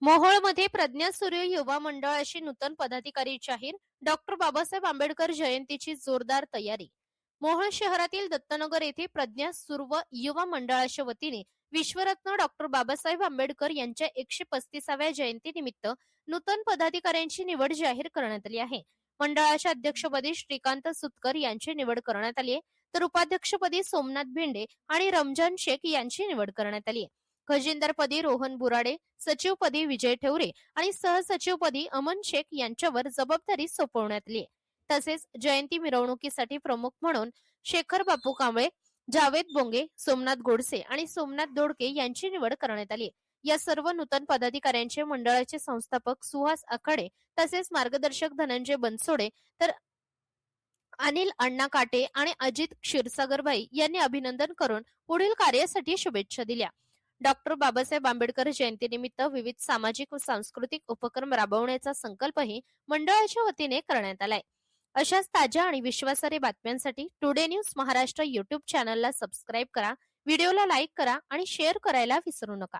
मोहोळमध्ये प्रज्ञा सूर्य युवा मंडळाशी नूतन पदाधिकारी जाहीर. डॉक्टर बाबासाहेब आंबेडकर जयंतीची जोरदार तयारी. मोहोळ शहरातील दत्तनगर येथे प्रज्ञा सूर्य युवा मंडळाच्या वतीने विश्वरत्न डॉक्टर बाबासाहेब आंबेडकर यांच्या 135व्या जयंतीनिमित्त नूतन पदाधिकाऱ्यांची निवड जाहीर करण्यात आली आहे. मंडळाच्या अध्यक्षपदी श्रीकांत सुतकर यांची निवड करण्यात आली आहे, तर उपाध्यक्षपदी सोमनाथ भेंडे आणि रमजान शेख यांची निवड करण्यात आली आहे. खजिनदारपदी रोहन बुराडे, सचिवपदी विजय ठेवरे आणि सहसचिवपदी अमन शेख यांच्यावर जबाबदारी सोपवण्यात आली आहे. तसेच जयंती मिरवणुकीसाठी प्रमुख म्हणून शेखर बापू कांबळे, जावेद बोंगे, सोमनाथ गोडसे आणि सोमनाथ दोडके यांची निवड करण्यात आली. या सर्व नूतन पदाधिकाऱ्यांचे मंडळाचे संस्थापक सुहास आखाडे तसेच मार्गदर्शक धनंजय बनसोडे, तर अनिल अण्णा काटे आणि अजित क्षीरसागरबाई यांनी अभिनंदन करून पुढील कार्यासाठी शुभेच्छा दिल्या. डॉक्टर बाबासाहेब आंबेडकर जयंतीनिमित्त विविध सामाजिक व सांस्कृतिक उपक्रम राबवण्याचा संकल्पही मंडळाच्या वतीने करण्यात आलाय. अशाच ताज्या आणि विश्वासार्ह बातम्यांसाठी टुडे न्यूज महाराष्ट्र युट्यूब चॅनलला सबस्क्राईब करा, व्हिडिओला लाईक करा आणि शेअर करायला विसरू नका.